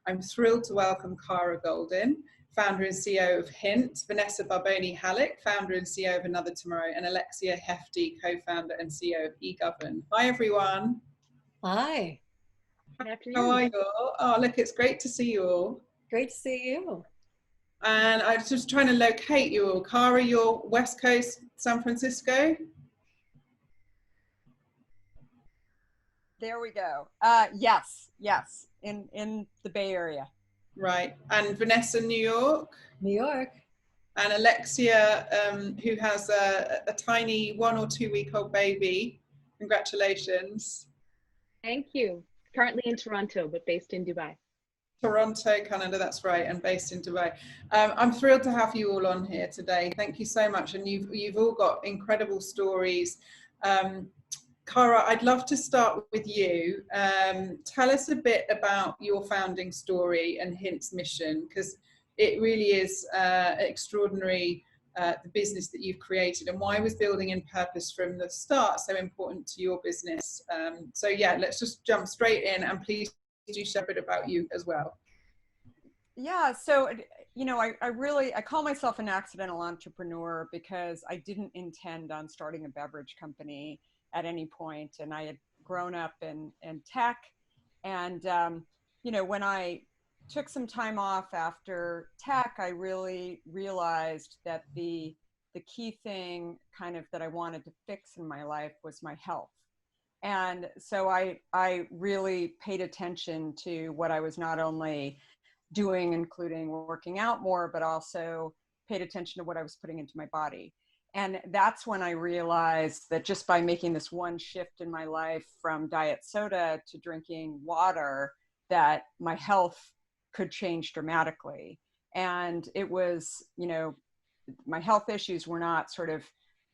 I'm thrilled to welcome Cara Goldin, founder and CEO of Hint, Vanessa Barboni-Halleck, founder and CEO of Another Tomorrow, and Alexia Hefty, co-founder and CEO of eGovern. Hi, everyone. Hi. Good afternoon. How are you all? Oh, look, it's great to see you all. Great to see you. And I was just trying to locate you all. Cara, you're West Coast, San Francisco? There we go. Yes, in the Bay Area. Right. And Vanessa, New York? New York. And Alexia, who has a tiny 1 or 2 week old baby. Congratulations. Thank you. Currently in Toronto, but based in Dubai. Toronto, Canada, that's right, and based in Dubai. I'm thrilled to have you all on here today. Thank you so much. And you've all got incredible stories. Cara, I'd love to start with you. Tell us a bit about your founding story and Hint's mission, because it really is extraordinary, the business that you've created, and why was building in purpose from the start so important to your business? So yeah, let's just jump straight in, and please do share a bit about you as well. Yeah, so, you know, I call myself an accidental entrepreneur because I didn't intend on starting a beverage company at any point. And I had grown up in tech. And, you know, when I took some time off after tech, I really realized that the key thing kind of that I wanted to fix in my life was my health. And so I really paid attention to what I was not only doing, including working out more, but also paid attention to what I was putting into my body. And that's when I realized that just by making this one shift in my life from diet soda to drinking water, that my health could change dramatically. And it was, you know, my health issues were not sort of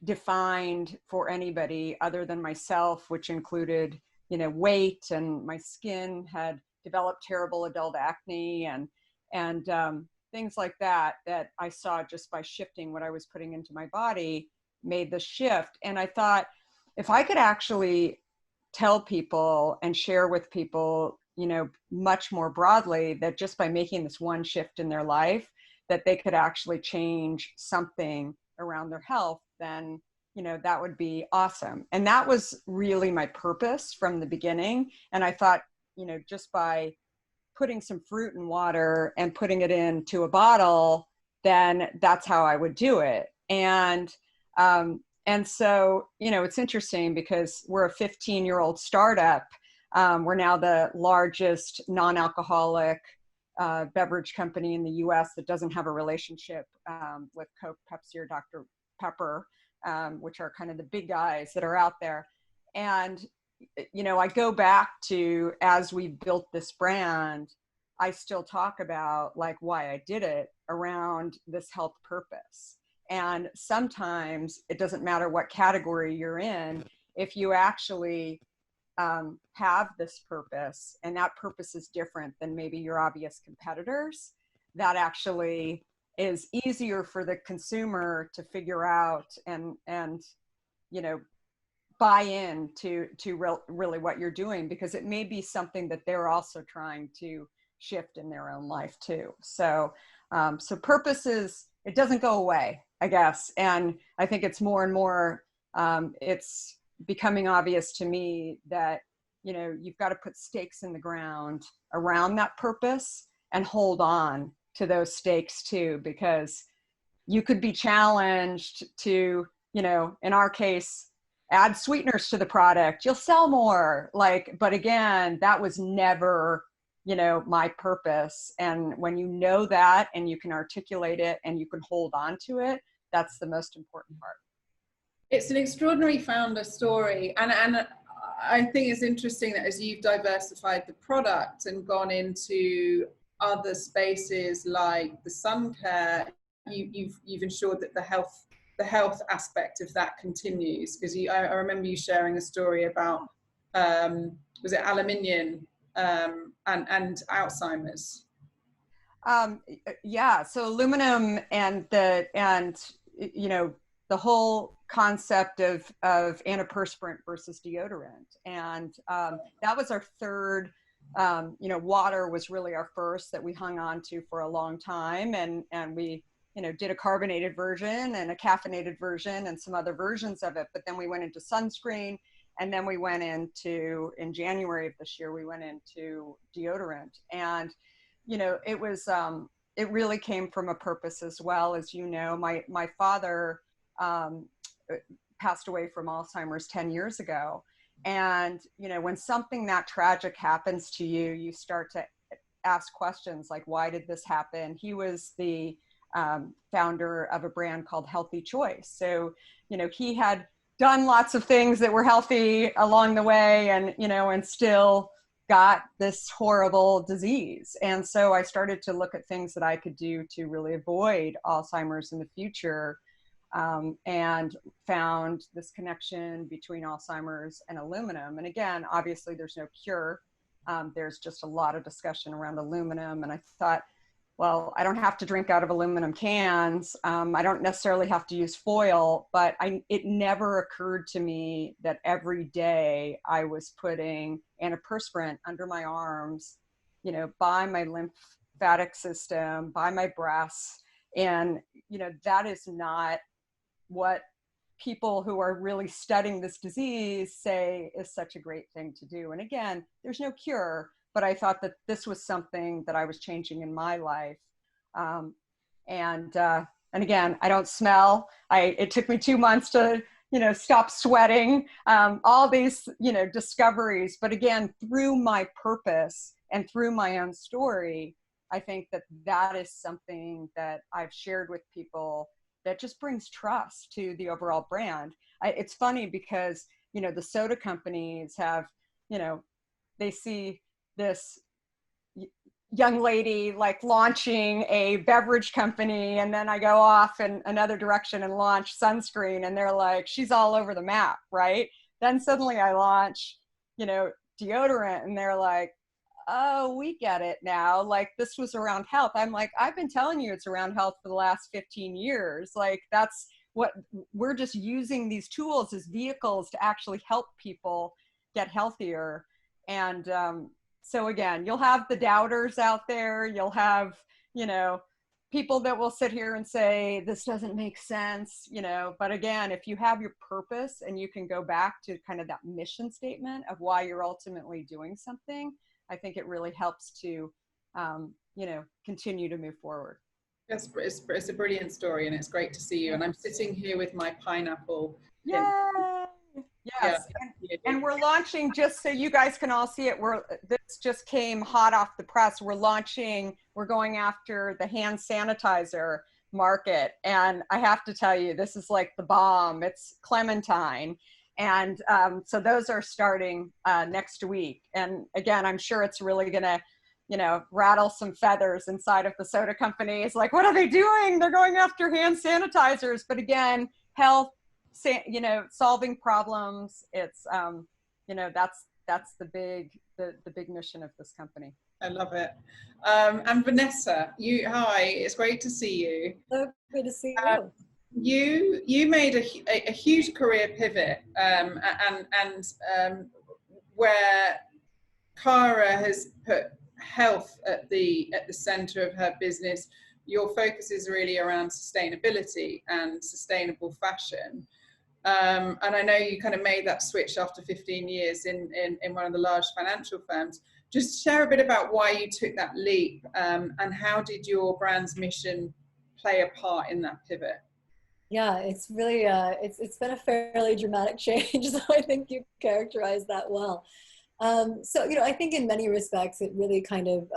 defined for anybody other than myself, which included, you know, weight, and my skin had developed terrible adult acne and things like that I saw just by shifting what I was putting into my body made the shift. And I thought, if I could actually tell people and share with people, you know, much more broadly, that just by making this one shift in their life, that they could actually change something around their health, then, you know, that would be awesome. And that was really my purpose from the beginning. And I thought, you know, just by putting some fruit in water and putting it into a bottle, then that's how I would do it. And so, you know, it's interesting because we're a 15-year-old startup. We're now the largest non-alcoholic beverage company in the US that doesn't have a relationship with Coke, Pepsi, or Dr. Pepper, which are kind of the big guys that are out there. And, you know, I go back to, as we built this brand, I still talk about like why I did it around this health purpose. And sometimes it doesn't matter what category you're in, if you actually have this purpose, and that purpose is different than maybe your obvious competitors, that actually is easier for the consumer to figure out and you know, buy in to really what you're doing, because it may be something that they're also trying to shift in their own life too. So so purpose is, it doesn't go away, I guess. And I think it's more and more, it's becoming obvious to me that, you know, you've got to put stakes in the ground around that purpose and hold on to those stakes too, because you could be challenged to, you know, in our case, add sweeteners to the product, you'll sell more. Like, but again, that was never, you know, my purpose. And when you know that and you can articulate it and you can hold on to it, that's the most important part. It's an extraordinary founder story. And I think it's interesting that as you've diversified the product and gone into other spaces like the sun care, you've ensured that the health aspect of that continues. Because I remember you sharing a story about, was it aluminium and Alzheimer's? Yeah, so aluminum and you know, the whole concept of antiperspirant versus deodorant. And that was our third You know, water was really our first that we hung on to for a long time. And we, you know, did a carbonated version and a caffeinated version and some other versions of it. But then we went into sunscreen, and then we went into, in January of this year, we went into deodorant. And, you know, it was, it really came from a purpose as well. As you know, my father passed away from Alzheimer's 10 years ago. And, you know, when something that tragic happens to you, you start to ask questions like, why did this happen? He was the founder of a brand called Healthy Choice. So, you know, he had done lots of things that were healthy along the way, and, you know, and still got this horrible disease. And so I started to look at things that I could do to really avoid Alzheimer's in the future, and found this connection between Alzheimer's and aluminum. And again, obviously there's no cure. There's just a lot of discussion around aluminum. And I thought, well, I don't have to drink out of aluminum cans. I don't necessarily have to use foil, but it never occurred to me that every day I was putting antiperspirant under my arms, you know, by my lymphatic system, by my breasts. And, you know, that is not what people who are really studying this disease say is such a great thing to do. And again, there's no cure, but I thought that this was something that I was changing in my life. And again, I don't smell. It took me 2 months to, you know, stop sweating, all these, you know, discoveries. But again, through my purpose and through my own story, I think that that is something that I've shared with people that just brings trust to the overall brand. It's funny because, you know, the soda companies have, you know, they see this young lady like launching a beverage company, and then I go off in another direction and launch sunscreen, and they're like, she's all over the map, right? Then suddenly I launch, you know, deodorant, and they're like, oh, we get it now. Like, this was around health. I'm like, I've been telling you it's around health for the last 15 years. Like, that's what we're just using these tools as vehicles to actually help people get healthier. And so again, you'll have the doubters out there. You'll have, you know, people that will sit here and say, this doesn't make sense, you know, but again, if you have your purpose and you can go back to kind of that mission statement of why you're ultimately doing something, I think it really helps to, you know, continue to move forward. It's a brilliant story, and it's great to see you. And I'm sitting here with my pineapple. Yay! Yes, yeah. And we're launching, just so you guys can all see it, this just came hot off the press. We're going after the hand sanitizer market. And I have to tell you, this is like the bomb. It's Clementine. And so those are starting next week. And again, I'm sure it's really going to, you know, rattle some feathers inside of the soda companies. Like, what are they doing? They're going after hand sanitizers. But again, health, you know, solving problems. It's, you know, that's the big mission of this company. I love it. And Vanessa, hi, it's great to see you. So good to see you. You made a huge career pivot, and where Cara has put health at the center of her business. Your focus is really around sustainability and sustainable fashion. And I know you kind of made that switch after 15 years in one of the large financial firms. Just share a bit about why you took that leap, and how did your brand's mission play a part in that pivot? Yeah, it's really, it's been a fairly dramatic change, so I think you characterized that well. So, you know, I think in many respects, it really kind of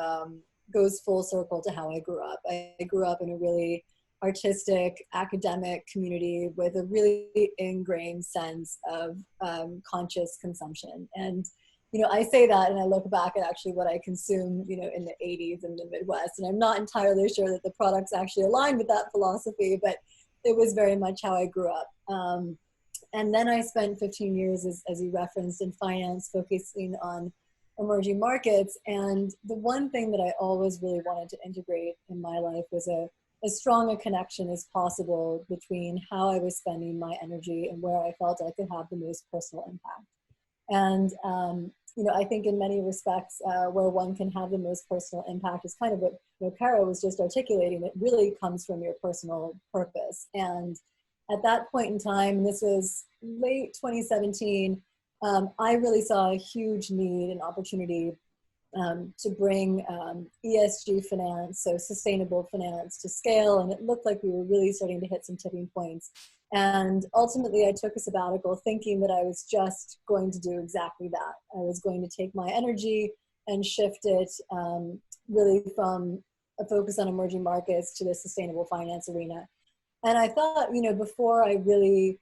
goes full circle to how I grew up. I grew up in a really artistic, academic community with a really ingrained sense of conscious consumption. And, you know, I say that and I look back at actually what I consumed, you know, in the 80s in the Midwest, and I'm not entirely sure that the products actually aligned with that philosophy, but it was very much how I grew up. And then I spent 15 years, as you referenced, in finance, focusing on emerging markets. And the one thing that I always really wanted to integrate in my life was as strong a connection as possible between how I was spending my energy and where I felt I could have the most personal impact. And I think in many respects, where one can have the most personal impact is kind of what Cara was just articulating. It really comes from your personal purpose. And at that point in time, and this was late 2017, I really saw a huge need and opportunity to bring ESG finance, so sustainable finance, to scale. And it looked like we were really starting to hit some tipping points. And ultimately, I took a sabbatical thinking that I was just going to do exactly that. I was going to take my energy and shift it really from a focus on emerging markets to the sustainable finance arena. And I thought, before I really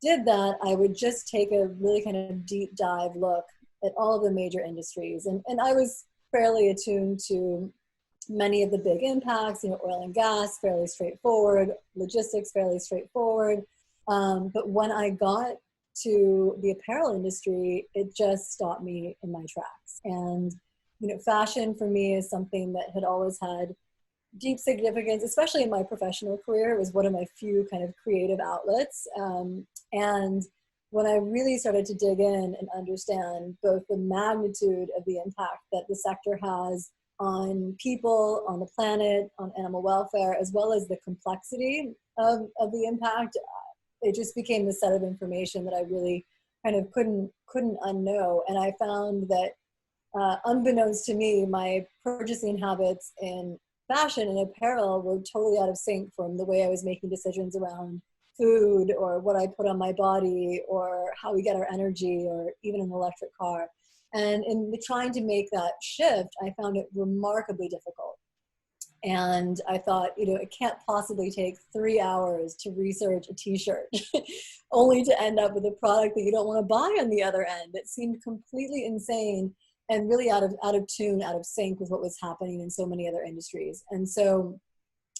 did that, I would just take a really kind of deep dive look at all of the major industries. And I was fairly attuned to many of the big impacts, oil and gas, fairly straightforward, logistics, fairly straightforward. But when I got to the apparel industry, it just stopped me in my tracks. And, fashion for me is something that had always had deep significance, especially in my professional career. It was one of my few kind of creative outlets. And when I really started to dig in and understand both the magnitude of the impact that the sector has on people, on the planet, on animal welfare, as well as the complexity of the impact, it just became the set of information that I really kind of couldn't unknow. And I found that unbeknownst to me, my purchasing habits in fashion and apparel were totally out of sync from the way I was making decisions around food or what I put on my body or how we get our energy or even an electric car. And in trying to make that shift, I found it remarkably difficult. And I thought, it can't possibly take 3 hours to research a t-shirt only to end up with a product that you don't want to buy on the other end. It seemed completely insane and really out of tune, out of sync with what was happening in so many other industries. And so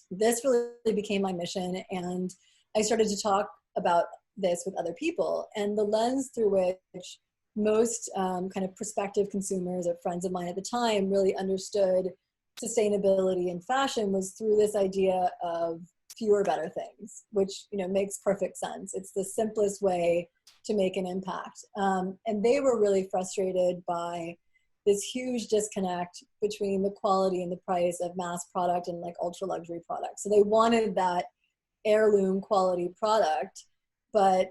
this really became my mission. And I started to talk about this with other people. And the lens through which most kind of prospective consumers or friends of mine at the time really understood sustainability in fashion was through this idea of fewer better things, which makes perfect sense. It's the simplest way to make an impact. And they were really frustrated by this huge disconnect between the quality and the price of mass product and like ultra luxury products. So they wanted that heirloom quality product, but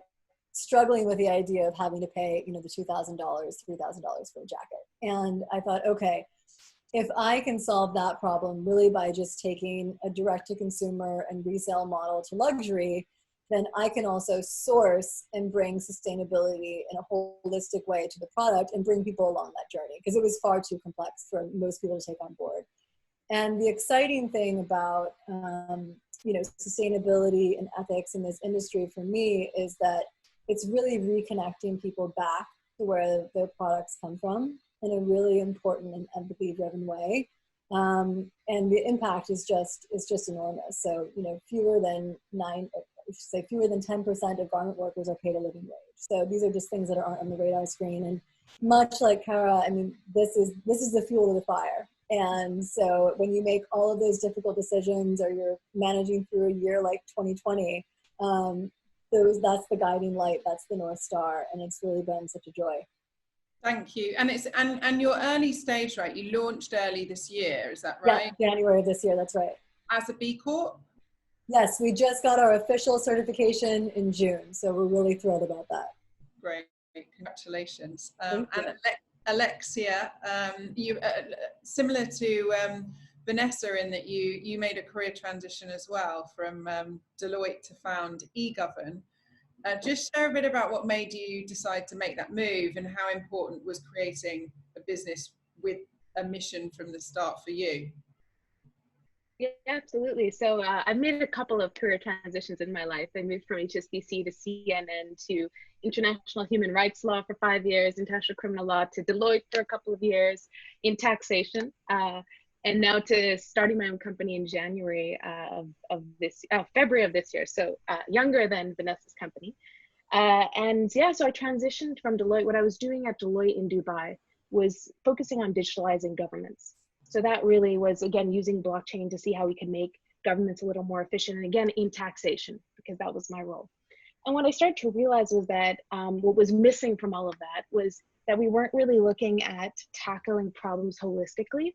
struggling with the idea of having to pay, the $2,000, $3,000 for a jacket. And I thought, okay, if I can solve that problem really by just taking a direct to consumer and resale model to luxury, then I can also source and bring sustainability in a holistic way to the product and bring people along that journey, because it was far too complex for most people to take on board. And the exciting thing about sustainability and ethics in this industry for me is that it's really reconnecting people back to where their products come from in a really important and empathy-driven way. And the impact is just enormous. So, fewer than 10% of garment workers are paid a living wage. So these are just things that aren't on the radar screen. And much like Cara, this is the fuel to the fire. And so when you make all of those difficult decisions or you're managing through a year like 2020, that's the guiding light, that's the North Star. And it's really been such a joy. Thank you. And it's and your early stage, right? You launched early this year, is that right? Yeah, January of this year, that's right. As a B Corp? Yes, we just got our official certification in June. So we're really thrilled about that. Great, congratulations. Thank you. And Alexia, you similar to Vanessa in that you made a career transition as well from Deloitte to found eGovern. Just share a bit about what made you decide to make that move and how important was creating a business with a mission from the start for you. Yeah, absolutely. So I've made a couple of career transitions in my life. I moved from HSBC to CNN to international human rights law for 5 years, international criminal law, to Deloitte for a couple of years in taxation, and now to starting my own company in January February of this year. So younger than Vanessa's company. And yeah, so I transitioned from Deloitte. What I was doing at Deloitte in Dubai was focusing on digitalizing governments. So that really was, again, using blockchain to see how we can make governments a little more efficient, and again, in taxation, because that was my role. And what I started to realize was that what was missing from all of that was that we weren't really looking at tackling problems holistically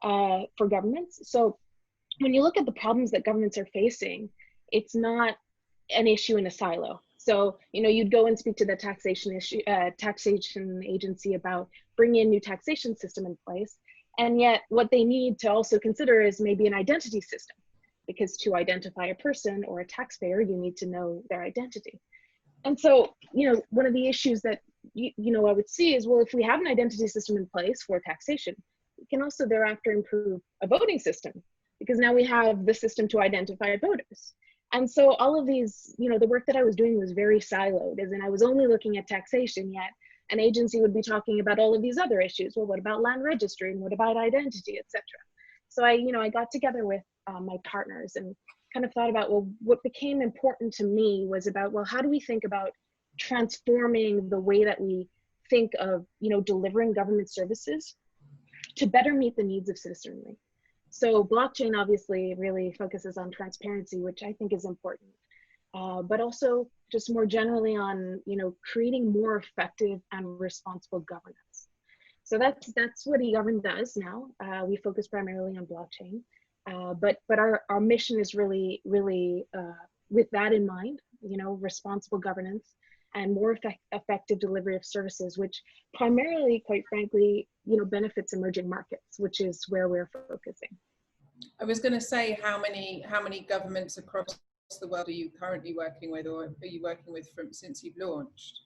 for governments. So when you look at the problems that governments are facing, it's not an issue in a silo. So, you know, you'd go and speak to the taxation agency about bringing a new taxation system in place. And yet what they need to also consider is maybe an identity system, because to identify a person or a taxpayer, you need to know their identity. And so, you know, one of the issues that, I would see is, well, if we have an identity system in place for taxation, we can also thereafter improve a voting system, because now we have the system to identify voters. And so all of these, the work that I was doing was very siloed, as in I was only looking at taxation, yet an agency would be talking about all of these other issues. Well, what about land registry, and what about identity, etc. So I got together with my partners and kind of thought about, well, what became important to me was about, well, how do we think about transforming the way that we think of, delivering government services to better meet the needs of citizenry. So blockchain obviously really focuses on transparency, which I think is important, but also just more generally on, creating more effective and responsible governance. So that's what eGovern does now. We focus primarily on blockchain, but our mission is really with that in mind, responsible governance and more effective delivery of services, which primarily, quite frankly, benefits emerging markets, which is where we're focusing. I was going to say, how many governments across the world are you currently working with, or are you working with since you've launched?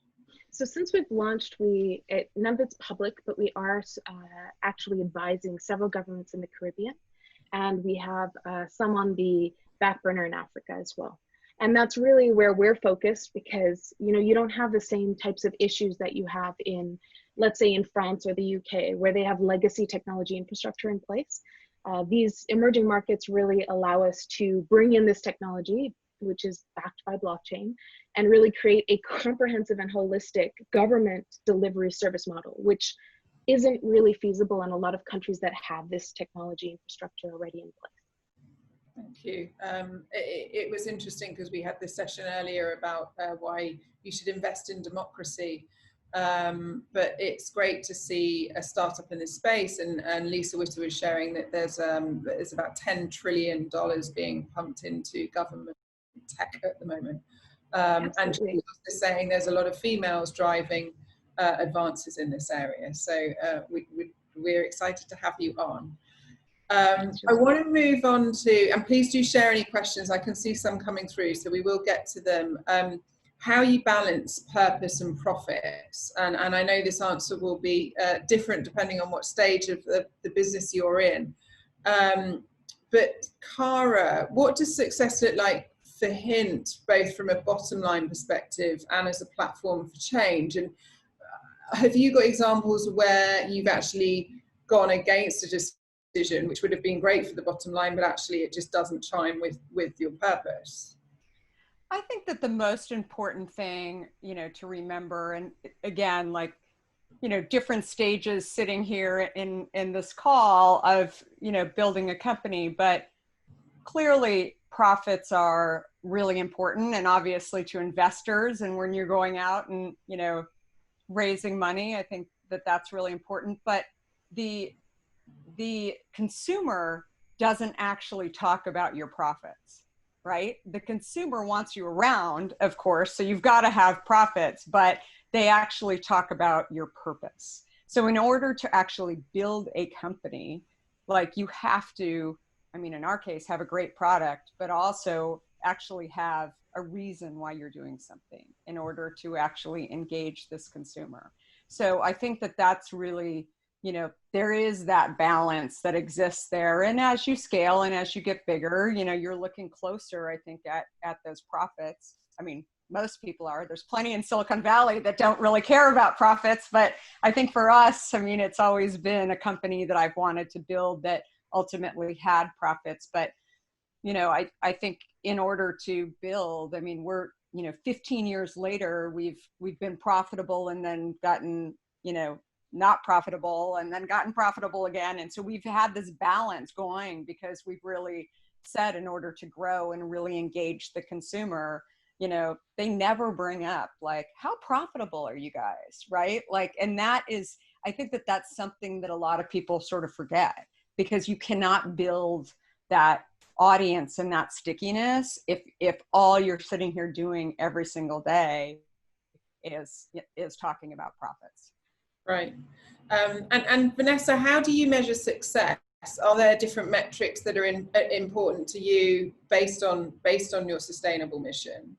So since we've launched, none of it's public, but we are actually advising several governments in the Caribbean, and we have some on the back burner in Africa as well. And that's really where we're focused, because you don't have the same types of issues that you have in, let's say, in France or the UK, where they have legacy technology infrastructure in place. These emerging markets really allow us to bring in this technology, which is backed by blockchain, and really create a comprehensive and holistic government delivery service model, which isn't really feasible in a lot of countries that have this technology infrastructure already in place. Thank you. It was interesting because we had this session earlier about why you should invest in democracy. But it's great to see a startup in this space, and Lisa Witter was sharing that there's about $10 trillion being pumped into government tech at the moment. And she was also saying there's a lot of females driving advances in this area. So we're excited to have you on. I want to move on to, and please do share any questions. I can see some coming through, so we will get to them. How you balance purpose and profits. And I know this answer will be different depending on what stage of the business you're in. But Cara, what does success look like for Hint, both from a bottom line perspective and as a platform for change? And have you got examples where you've actually gone against a decision, which would have been great for the bottom line, but actually it just doesn't chime with your purpose? I think that the most important thing, to remember, and again, different stages sitting here in this call of, building a company, but clearly profits are really important, and obviously to investors. And when you're going out and, raising money, I think that that's really important. But the consumer doesn't actually talk about your profits. Right? The consumer wants you around, of course, so you've got to have profits, but they actually talk about your purpose. So in order to actually build a company, you have to, in our case, have a great product, but also actually have a reason why you're doing something in order to actually engage this consumer. So I think that that's really, there is that balance that exists there. And as you scale and as you get bigger, you're looking closer, I think, at those profits. Most people are. There's plenty in Silicon Valley that don't really care about profits. But I think for us, it's always been a company that I've wanted to build that ultimately had profits. But, I think in order to build, we're, 15 years later, we've been profitable and then gotten, not profitable and then gotten profitable again. And so we've had this balance going because we've really said, in order to grow and really engage the consumer, you know, they never bring up like, how profitable are you guys, right? Like, and that is, I think that that's something that a lot of people sort of forget, because you cannot build that audience and that stickiness if all you're sitting here doing every single day is talking about profits. Right. And Vanessa, how do you measure success? Are there different metrics that are important to you based on your sustainable mission?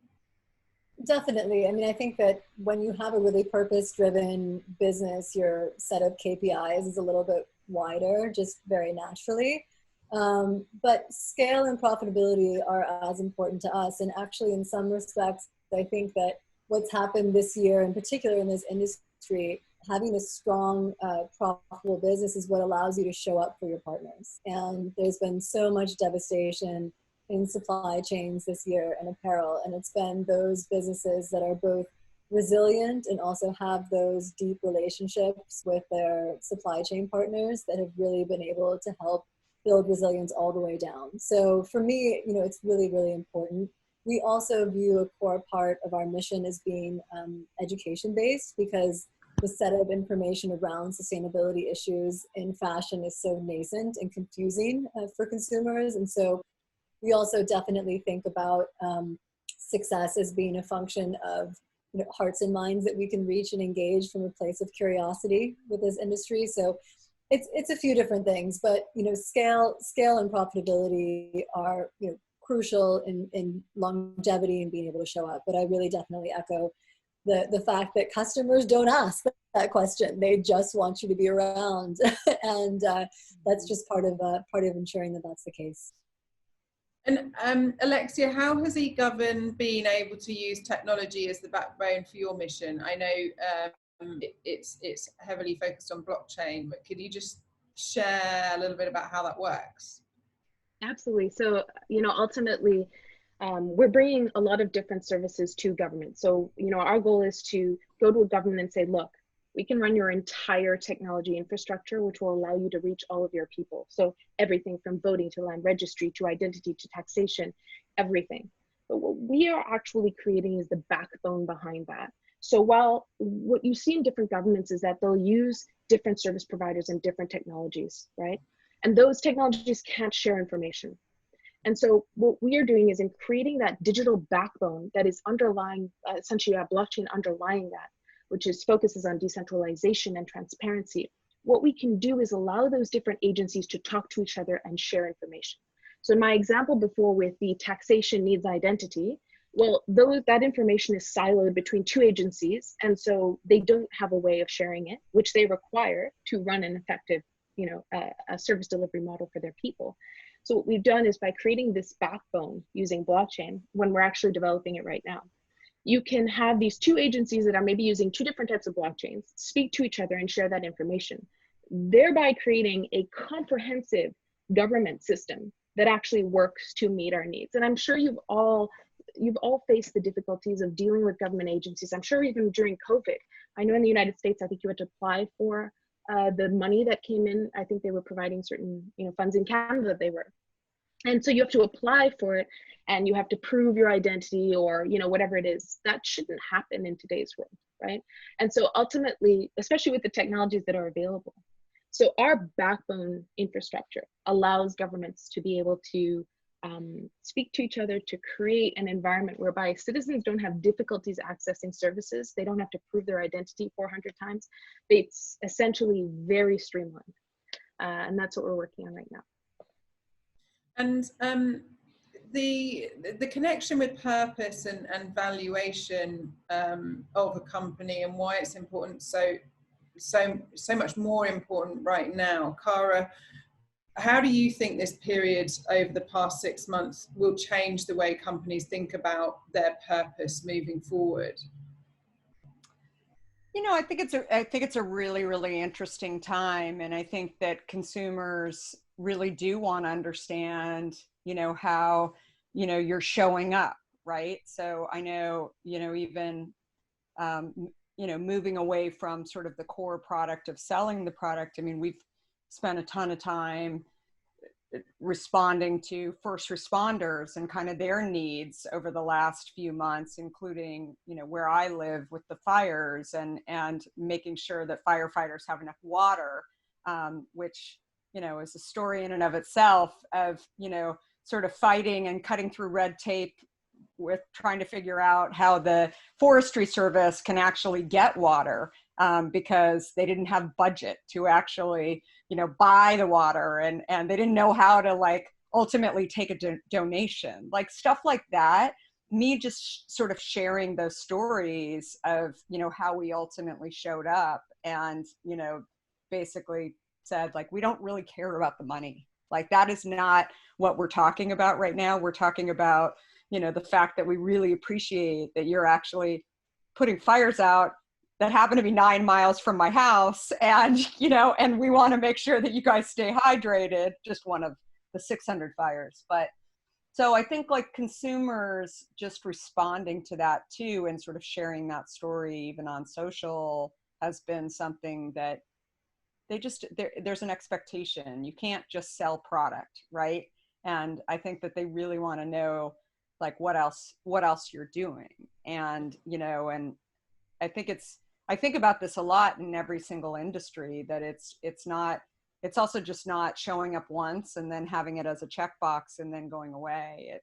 Definitely. I mean, I think that when you have a really purpose-driven business, your set of KPIs is a little bit wider, just very naturally. But scale and profitability are as important to us. And actually, in some respects, I think that what's happened this year, in particular in this industry, having a strong, profitable business is what allows you to show up for your partners. And there's been so much devastation in supply chains this year and apparel. And it's been those businesses that are both resilient and also have those deep relationships with their supply chain partners that have really been able to help build resilience all the way down. So for me, you know, it's really, really important. We also view a core part of our mission as being education-based, because the set of information around sustainability issues in fashion is so nascent and confusing for consumers. And so we also definitely think about success as being a function of, you know, hearts and minds that we can reach and engage from a place of curiosity with this industry. So it's a few different things, but, you know, scale and profitability are, you know, crucial in longevity and being able to show up. But I really definitely echo the fact that customers don't ask that question; they just want you to be around, and that's just part of ensuring that that's the case. And Alexia, how has eGovern been able to use technology as the backbone for your mission? I know it's heavily focused on blockchain, but could you just share a little bit about how that works? Absolutely. So, you know, ultimately, we're bringing a lot of different services to government. So, you know, our goal is to go to a government and say, look, we can run your entire technology infrastructure, which will allow you to reach all of your people. So everything from voting to land registry to identity to taxation, everything. But what we are actually creating is the backbone behind that. So while what you see in different governments is that they'll use different service providers and different technologies, right? And those technologies can't share information. And so what we are doing is in creating that digital backbone that is underlying, essentially a blockchain underlying that, which focuses on decentralization and transparency. What we can do is allow those different agencies to talk to each other and share information. So in my example before with the taxation needs identity, well, that information is siloed between two agencies, and so they don't have a way of sharing it, which they require to run an effective, you know, a service delivery model for their people. So what we've done is by creating this backbone using blockchain, when we're actually developing it right now, you can have these two agencies that are maybe using two different types of blockchains speak to each other and share that information, thereby creating a comprehensive government system that actually works to meet our needs. And I'm sure you've all faced the difficulties of dealing with government agencies. I'm sure even during COVID, I know in the United States, I think you had to apply for the money that came in. I think they were providing certain, you know, funds. In Canada they were. And so you have to apply for it and you have to prove your identity, or, you know, whatever it is. That shouldn't happen in today's world, right? And so ultimately, especially with the technologies that are available, so our backbone infrastructure allows governments to be able to speak to each other, to create an environment whereby citizens don't have difficulties accessing services. They don't have to prove their identity 400 times. It's essentially very streamlined. And that's what we're working on right now. And the connection with purpose and valuation of a company, and why it's important, so much more important right now. Cara, how do you think this period over the past 6 months will change the way companies think about their purpose moving forward? You know, I think it's a really, really interesting time, and I think that consumers really do want to understand, you know, how, you know, you're showing up, right? So I know, you know, even you know, moving away from sort of the core product of selling the product. I mean, we've spent a ton of time responding to first responders and kind of their needs over the last few months, including, you know, where I live with the fires, and making sure that firefighters have enough water, which, you know, is a story in and of itself of, you know, sort of fighting and cutting through red tape with trying to figure out how the Forestry Service can actually get water, because they didn't have budget to actually, you know, buy the water, and they didn't know how to like ultimately take a donation, like stuff like that. Me just sort of sharing those stories of, you know, how we ultimately showed up and, you know, basically said, like, we don't really care about the money. Like, that is not what we're talking about right now. We're talking about, you know, the fact that we really appreciate that you're actually putting fires out that happen to be 9 miles from my house. And, you know, and we want to make sure that you guys stay hydrated, just one of the 600 fires. But so I think like consumers just responding to that too, and sort of sharing that story even on social, has been something that they just, there's an expectation. You can't just sell product, right? And I think that they really want to know like what else you're doing. And, you know, and I think about this a lot in every single industry, that it's also just not showing up once and then having it as a checkbox and then going away.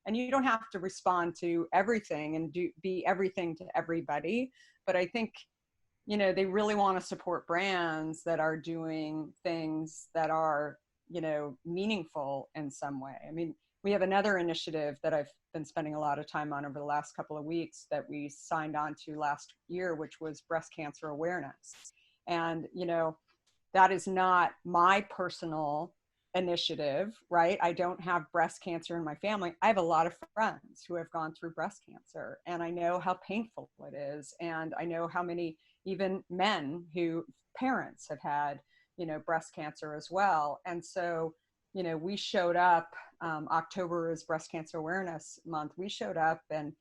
And you don't have to respond to everything and be everything to everybody. But I think, you know, they really want to support brands that are doing things that are, you know, meaningful in some way. I mean, we have another initiative that I've been spending a lot of time on over the last couple of weeks that we signed on to last year, which was breast cancer awareness. And, you know, that is not my personal initiative, right? I don't have breast cancer in my family. I have a lot of friends who have gone through breast cancer, and I know how painful it is. And I know how many even men who parents have had, you know, breast cancer as well. And so, you know, we showed up, October is Breast Cancer Awareness Month. We showed up and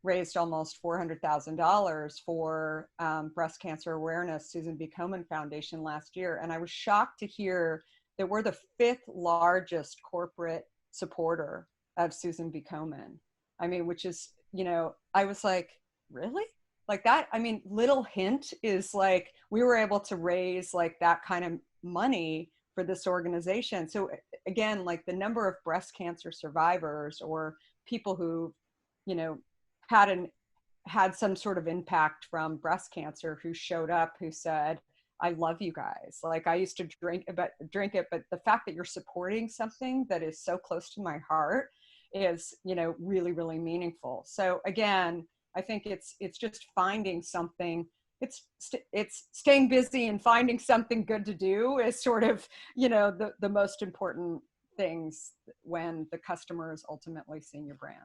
raised almost $400,000 for breast cancer awareness, Susan B. Komen Foundation last year. And I was shocked to hear that we're the 5th largest corporate supporter of Susan B. Komen. I mean, which is, you know, I was like, really? Like that? I mean, little hint is like, we were able to raise like that kind of money for this organization. So again, like the number of breast cancer survivors or people who, you know, had some sort of impact from breast cancer, who showed up, who said, I love you guys. Like, I used to drink it, but the fact that you're supporting something that is so close to my heart is, you know, really, really meaningful. So again, I think it's just finding something. It's staying busy and finding something good to do is sort of, you know, the most important things when the customer is ultimately seeing your brand.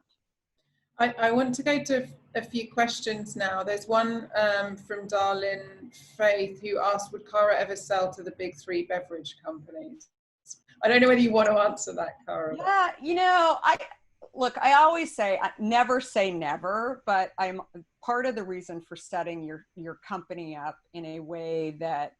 I want to go to a few questions now. There's one from Darlene Faith, who asked, would Cara ever sell to the big 3 beverage companies? I don't know whether you want to answer that, Cara. Yeah, you know, I always say never say never, but I'm part of the reason for setting your company up in a way that,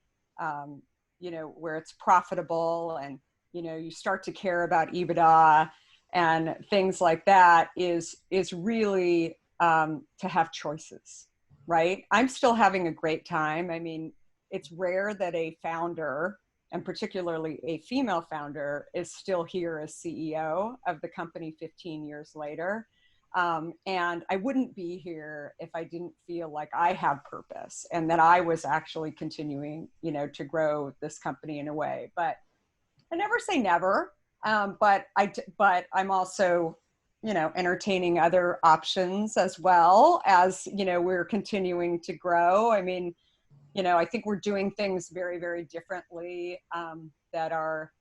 you know, where it's profitable and, you know, you start to care about EBITDA and things like that is really to have choices, right? I'm still having a great time. I mean, it's rare that a founder, and particularly a female founder, is still here as CEO of the company 15 years later. And I wouldn't be here if I didn't feel like I had purpose and that I was actually continuing, you know, to grow this company in a way. But I never say never. But I'm also, you know, entertaining other options as well as, you know, we're continuing to grow. I mean, you know, I think we're doing things very, very differently that are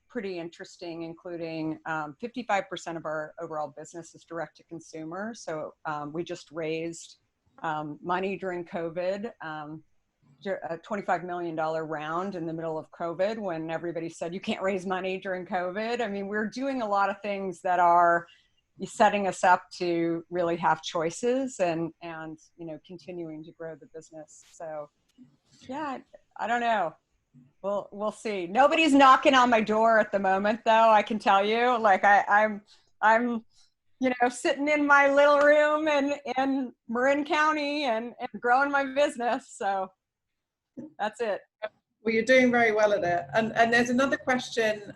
pretty interesting, including 55% of our overall business is direct to consumer. So we just raised money during COVID, a $25 million round in the middle of COVID when everybody said you can't raise money during COVID. I mean, we're doing a lot of things that are setting us up to really have choices and you know, continuing to grow the business. So yeah, I don't know. Well, we'll see. Nobody's knocking on my door at the moment, though. I can tell you, like I'm, sitting in my little room in Marin County and growing my business. So that's it. Well, you're doing very well at it. And there's another question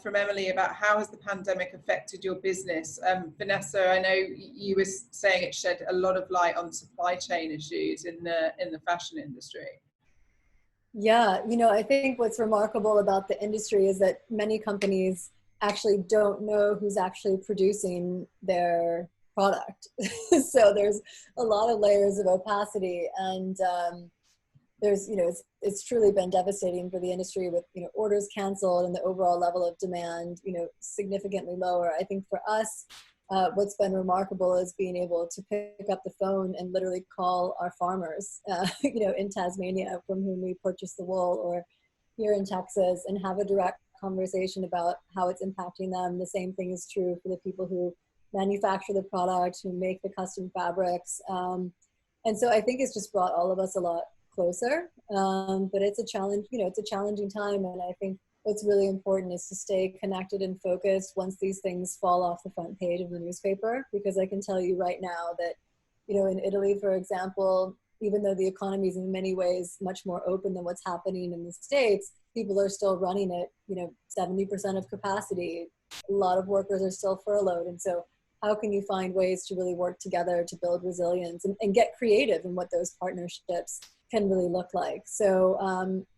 from Emily about how has the pandemic affected your business? Vanessa, I know you were saying it shed a lot of light on supply chain issues in the fashion industry. Yeah, I think what's remarkable about the industry is that many companies actually don't know who's actually producing their product. So there's a lot of layers of opacity, and there's, it's truly been devastating for the industry with, orders canceled and the overall level of demand, significantly lower. I think for us, what's been remarkable is being able to pick up the phone and literally call our farmers, in Tasmania from whom we purchase the wool, or here in Texas, and have a direct conversation about how it's impacting them. The same thing is true for the people who manufacture the product, who make the custom fabrics. And so I think it's just brought all of us a lot closer, but it's a challenge, it's a challenging time. And I think what's really important is to stay connected and focused once these things fall off the front page of the newspaper, because I can tell you right now that, in Italy, for example, even though the economy is in many ways much more open than what's happening in the States, people are still running at, 70% of capacity. A lot of workers are still furloughed. And so how can you find ways to really work together to build resilience and get creative in what those partnerships can really look like? So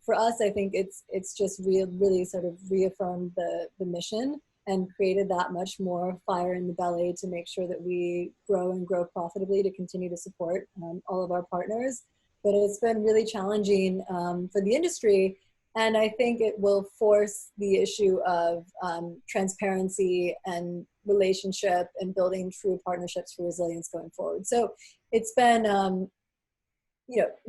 for us, I think it's just really sort of reaffirmed the mission and created that much more fire in the belly to make sure that we grow profitably to continue to support all of our partners. But it's been really challenging for the industry. And I think it will force the issue of transparency and relationship and building true partnerships for resilience going forward. So it's been,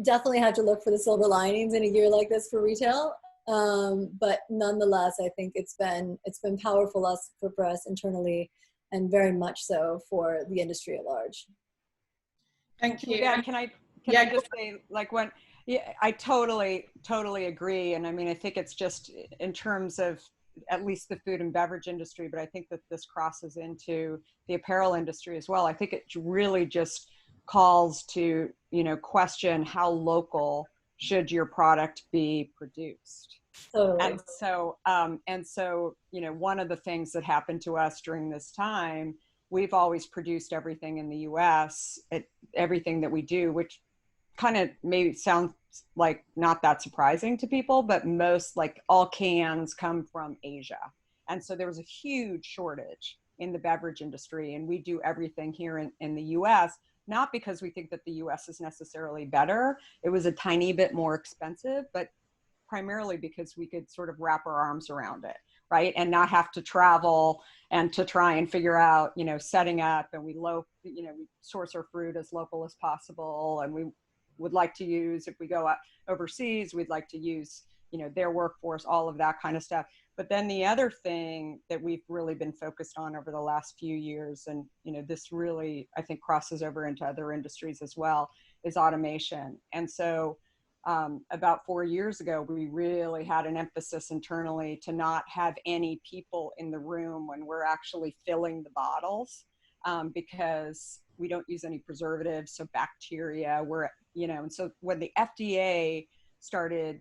definitely have to look for the silver linings in a year like this for retail. But nonetheless, I think it's been powerful for us internally, and very much so for the industry at large. Thank you. Yeah, can I just say, like, I totally agree. And I mean, I think it's just in terms of at least the food and beverage industry, but I think that this crosses into the apparel industry as well. I think it really just calls to, question how local should your product be produced. Totally. And so, one of the things that happened to us during this time, we've always produced everything in the US, everything that we do, which kind of maybe sounds like not that surprising to people, but most, like, all cans come from Asia. And so there was a huge shortage in the beverage industry, and we do everything here in the US, not because we think that the US is necessarily better. It was a tiny bit more expensive, but primarily because we could sort of wrap our arms around it, right? And not have to travel and to try and figure out, setting up, and we source our fruit as local as possible. And we would like to use, if we go out overseas, we'd like to use, their workforce, all of that kind of stuff. But then the other thing that we've really been focused on over the last few years, and, this really, I think, crosses over into other industries as well, is automation. And so about 4 years ago, we really had an emphasis internally to not have any people in the room when we're actually filling the bottles, because we don't use any preservatives, so bacteria, and so when the FDA started,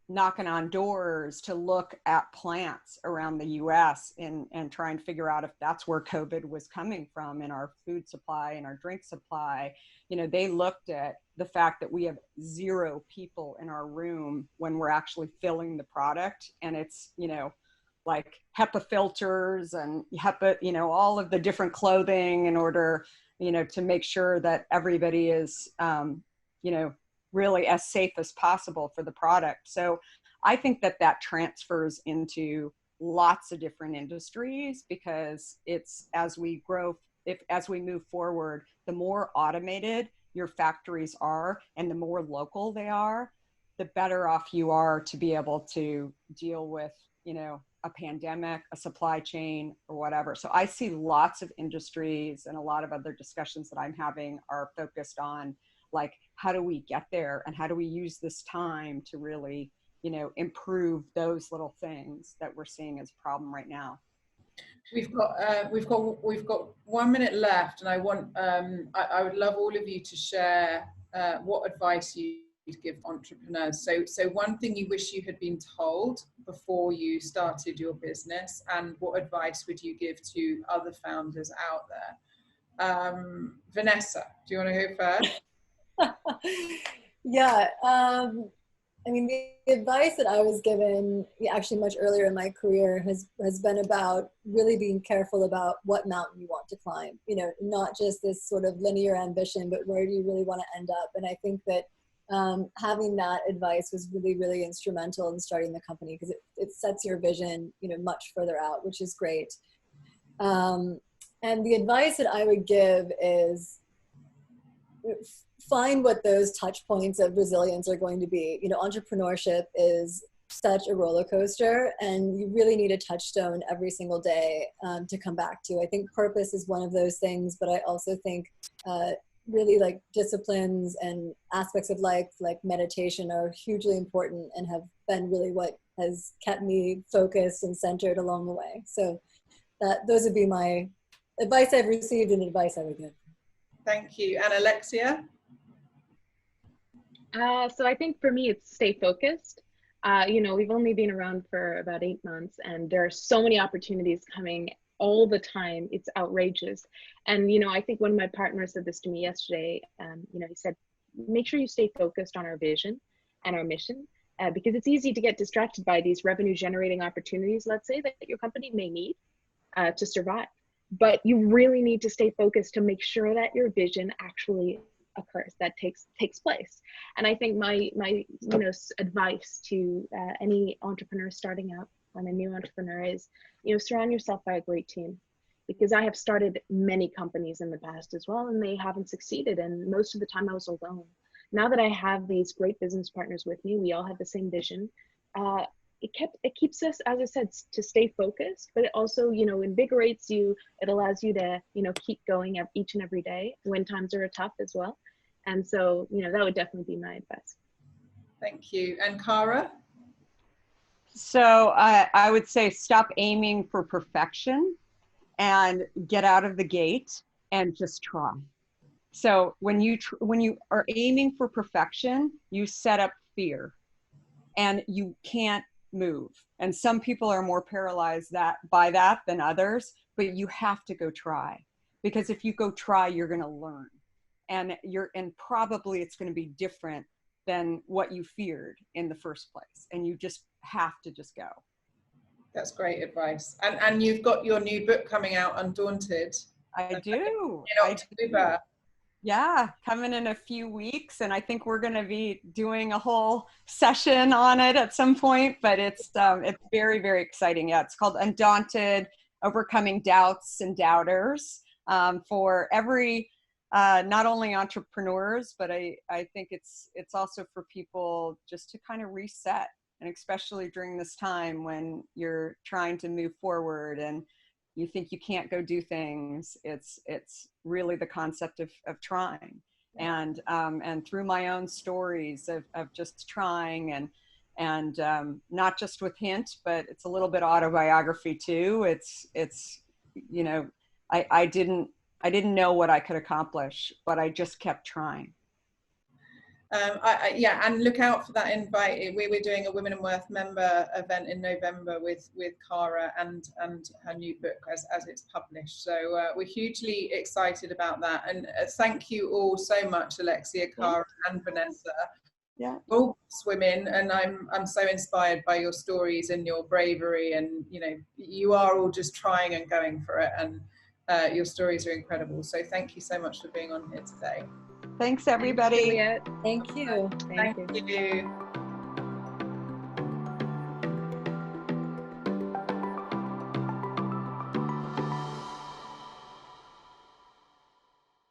knocking on doors to look at plants around the US and try and figure out if that's where COVID was coming from in our food supply and our drink supply, they looked at the fact that we have 0 people in our room when we're actually filling the product. And it's, like HEPA filters and HEPA, all of the different clothing in order, to make sure that everybody is, really as safe as possible for the product. So I think that transfers into lots of different industries, because it's, as we move forward, the more automated your factories are and the more local they are, the better off you are to be able to deal with, a pandemic, a supply chain, or whatever. So I see lots of industries, and a lot of other discussions that I'm having are focused on, like, how do we get there, and how do we use this time to really, you know, improve those little things that we're seeing as a problem right now. We've got 1 minute left, and I want I would love all of you to share what advice you'd give entrepreneurs. So one thing you wish you had been told before you started your business, and what advice would you give to other founders out there? Vanessa, do you want to go first? Yeah, I mean, the advice that I was given actually much earlier in my career has been about really being careful about what mountain you want to climb. You know, not just this sort of linear ambition, but where do you really want to end up? And I think that having that advice was really, really instrumental in starting the company, because it sets your vision, you know, much further out, which is great. And the advice that I would give is find what those touch points of resilience are going to be. You know, entrepreneurship is such a roller coaster, and you really need a touchstone every single day to come back to. I think purpose is one of those things, but I also think really like disciplines and aspects of life like meditation are hugely important and have been really what has kept me focused and centered along the way. So those would be my advice I've received and advice I would give. Thank you. And Alexia? So I think for me, it's stay focused. You know, we've only been around for about 8 months, and there are so many opportunities coming all the time. It's outrageous. And, you know, I think one of my partners said this to me yesterday. You know, he said, make sure you stay focused on our vision and our mission, because it's easy to get distracted by these revenue generating opportunities, let's say, that your company may need to survive. But you really need to stay focused to make sure that your vision actually occurs, that takes place. And I think my you know, advice to any entrepreneur starting out, I'm a new entrepreneur, is, you know, surround yourself by a great team, because I have started many companies in the past as well, and they haven't succeeded, and most of the time I was alone. Now that I have these great business partners with me, we all have the same vision. It keeps us, as I said, to stay focused, but it also, you know, invigorates you. It allows you to, you know, keep going each and every day when times are tough as well. And so, you know, that would definitely be my advice. Thank you. And Cara? So I would say stop aiming for perfection and get out of the gate and just try. So when you are aiming for perfection, you set up fear and you can't move. And some people are more paralyzed by that than others, but you have to go try, because if you go try, you're going to learn, and probably it's going to be different than what you feared in the first place. And you just have to just go. That's great advice. And you've got your new book coming out, Undaunted. I do. In October. Yeah, coming in a few weeks, and I think we're going to be doing a whole session on it at some point. But it's very, very exciting. Yeah, it's called Undaunted: Overcoming Doubts and Doubters, for every not only entrepreneurs, but I think it's also for people just to kind of reset, and especially during this time when you're trying to move forward and you think you can't go do things. It's really the concept of trying, and through my own stories of just trying, and not just with Hint, but it's a little bit autobiography too. It's you know, I didn't know what I could accomplish, but I just kept trying. Yeah, and look out for that invite. We're doing a Women in Worth member event in November with Cara and her new book as it's published. So we're hugely excited about that. And thank you all so much, Alexia, Cara, and Vanessa. Yeah, all women, and I'm so inspired by your stories and your bravery. And you know, you are all just trying and going for it, and your stories are incredible. So thank you so much for being on here today. Thanks everybody. Thanks, Thank you. Thank you. You.